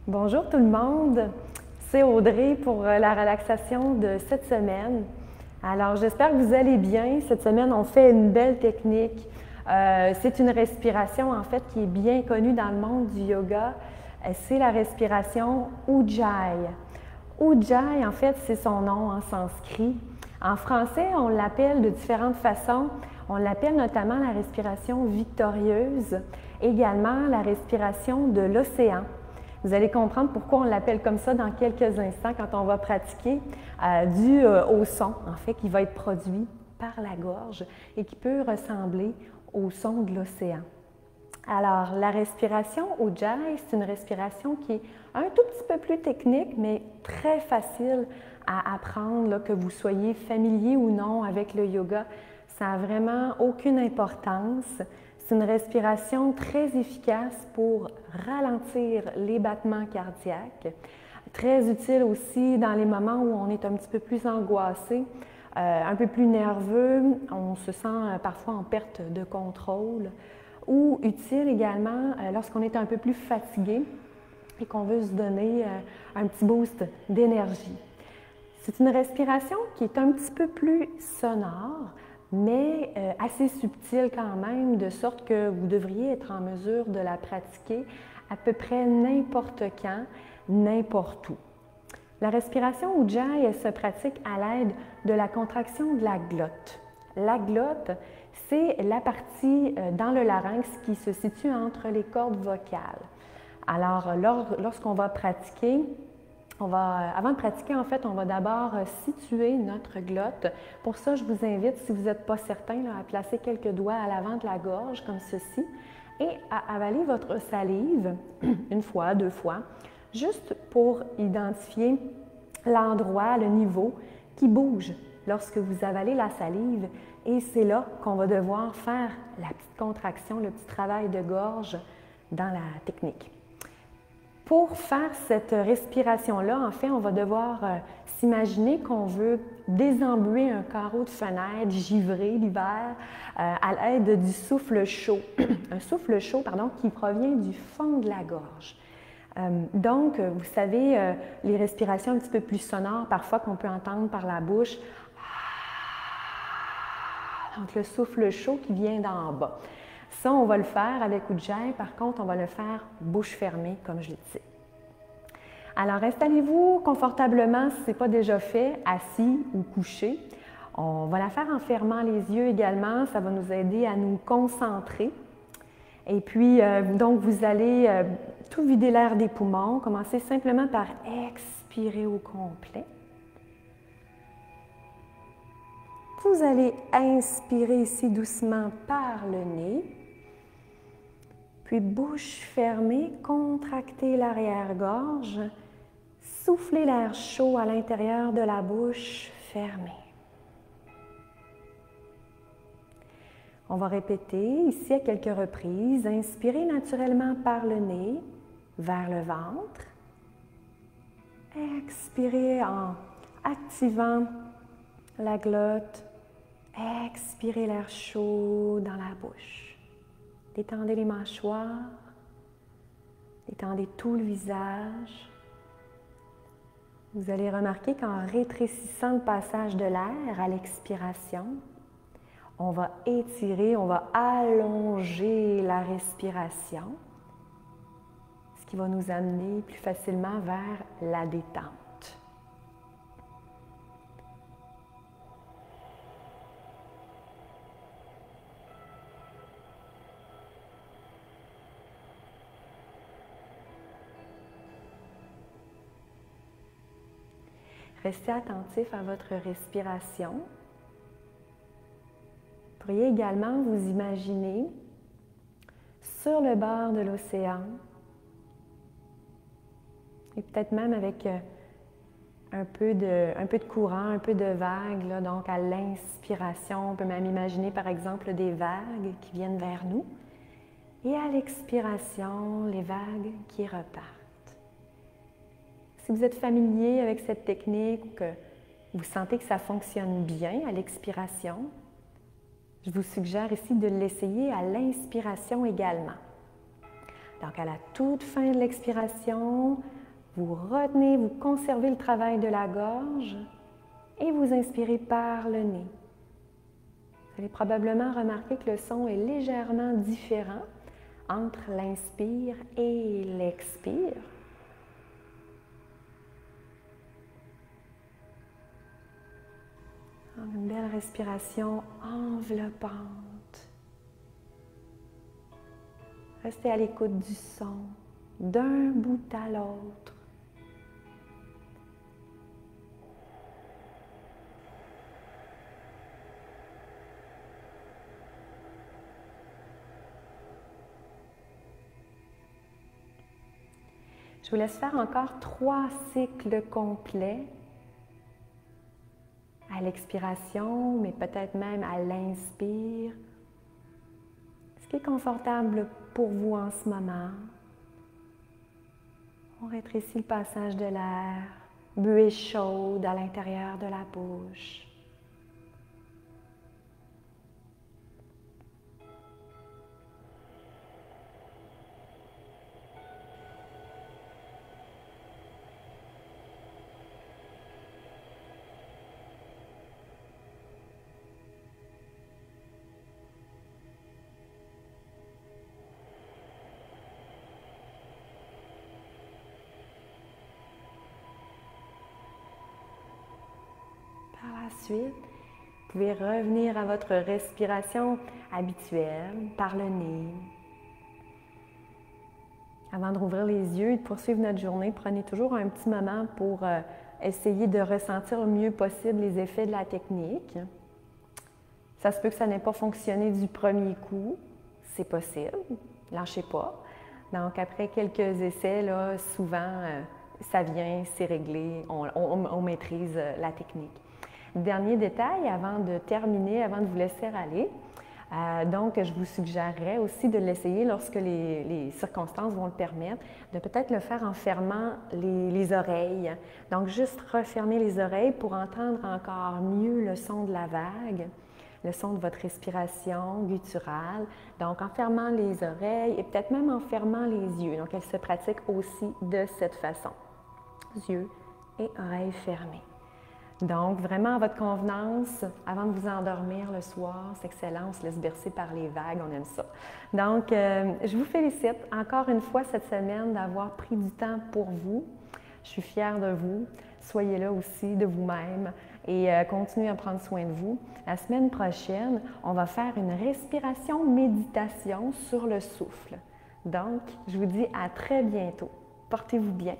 Bonjour tout le monde, c'est Audrey pour la relaxation de cette semaine. Alors j'espère que vous allez bien. Cette semaine, on fait une belle technique. C'est une respiration en fait qui est bien connue dans le monde du yoga. C'est la respiration Ujjayi. Ujjayi, en fait, c'est son nom en sanskrit. En français, on l'appelle de différentes façons. On l'appelle notamment la respiration victorieuse, également la respiration de l'océan. Vous allez comprendre pourquoi on l'appelle comme ça dans quelques instants quand on va pratiquer, dû au son, en fait, qui va être produit par la gorge et qui peut ressembler au son de l'océan. Alors, la respiration Ujjayi, c'est une respiration qui est un tout petit peu plus technique, mais très facile à apprendre, là, que vous soyez familier ou non avec le yoga. Ça n'a vraiment aucune importance. C'est une respiration très efficace pour ralentir les battements cardiaques. Très utile aussi dans les moments où on est un petit peu plus angoissé, un peu plus nerveux, on se sent parfois en perte de contrôle. Ou utile également lorsqu'on est un peu plus fatigué et qu'on veut se donner un petit boost d'énergie. C'est une respiration qui est un petit peu plus sonore, mais assez subtile quand même, de sorte que vous devriez être en mesure de la pratiquer à peu près n'importe quand, n'importe où. La respiration Ujjayi, elle se pratique à l'aide de la contraction de la glotte. La glotte, c'est la partie dans le larynx qui se situe entre les cordes vocales. Alors, lorsqu'on va pratiquer, avant de pratiquer, en fait, on va d'abord situer notre glotte. Pour ça, je vous invite, si vous n'êtes pas certain, là, à placer quelques doigts à l'avant de la gorge, comme ceci, et à avaler votre salive, une fois, deux fois, juste pour identifier l'endroit, le niveau qui bouge lorsque vous avalez la salive. Et c'est là qu'on va devoir faire la petite contraction, le petit travail de gorge dans la technique. Pour faire cette respiration-là, en fait, on va devoir s'imaginer qu'on veut désembuer un carreau de fenêtre givré l'hiver à l'aide du souffle chaud. Un souffle chaud, pardon, qui provient du fond de la gorge. Donc, vous savez, les respirations un petit peu plus sonores, parfois qu'on peut entendre par la bouche, donc le souffle chaud qui vient d'en bas. Ça, on va le faire avec Ujjayi. Par contre, on va le faire bouche fermée, comme je l'ai dit. Alors, installez-vous confortablement si ce n'est pas déjà fait, assis ou couché. On va la faire en fermant les yeux également. Ça va nous aider à nous concentrer. Et puis, donc, vous allez tout vider l'air des poumons. Commencez simplement par expirer au complet. Vous allez inspirer ici doucement par le nez. Puis, bouche fermée, contractez l'arrière-gorge. Soufflez l'air chaud à l'intérieur de la bouche fermée. On va répéter ici à quelques reprises. Inspirez naturellement par le nez vers le ventre. Expirez en activant la glotte. Expirez l'air chaud dans la bouche. Détendez les mâchoires. Détendez tout le visage. Vous allez remarquer qu'en rétrécissant le passage de l'air à l'expiration, on va étirer, on va allonger la respiration, ce qui va nous amener plus facilement vers la détente. Restez attentif à votre respiration. Vous pourriez également vous imaginer sur le bord de l'océan et peut-être même avec un peu de courant, un peu de vagues. Là, donc à l'inspiration, on peut même imaginer par exemple des vagues qui viennent vers nous et à l'expiration, les vagues qui repartent. Si vous êtes familier avec cette technique ou que vous sentez que ça fonctionne bien à l'expiration, je vous suggère ici de l'essayer à l'inspiration également. Donc, à la toute fin de l'expiration, vous retenez, vous conservez le travail de la gorge et vous inspirez par le nez. Vous allez probablement remarquer que le son est légèrement différent entre l'inspire et l'expire. Une belle respiration enveloppante. Restez à l'écoute du son, d'un bout à l'autre. Je vous laisse faire encore 3 cycles complets à l'expiration, mais peut-être même à l'inspire. Ce qui est confortable pour vous en ce moment. On rétrécit le passage de l'air, buée chaude à l'intérieur de la bouche. Par la suite, vous pouvez revenir à votre respiration habituelle par le nez. Avant de rouvrir les yeux et de poursuivre notre journée, prenez toujours un petit moment pour essayer de ressentir le mieux possible les effets de la technique. Ça se peut que ça n'ait pas fonctionné du premier coup, c'est possible, lâchez pas. Donc après quelques essais, là, souvent ça vient, c'est réglé, on maîtrise la technique. Dernier détail avant de terminer, avant de vous laisser aller, donc je vous suggérerais aussi de l'essayer lorsque les circonstances vont le permettre, de peut-être le faire en fermant les oreilles. Donc juste refermer les oreilles pour entendre encore mieux le son de la vague, le son de votre respiration gutturale. Donc en fermant les oreilles et peut-être même en fermant les yeux. Donc elle se pratique aussi de cette façon. Yeux et oreilles fermées. Donc, vraiment à votre convenance, avant de vous endormir le soir, c'est excellent, on se laisse bercer par les vagues, on aime ça. Donc, je vous félicite encore une fois cette semaine d'avoir pris du temps pour vous. Je suis fière de vous. Soyez là aussi de vous-même et continuez à prendre soin de vous. La semaine prochaine, on va faire une respiration méditation sur le souffle. Donc, je vous dis à très bientôt. Portez-vous bien.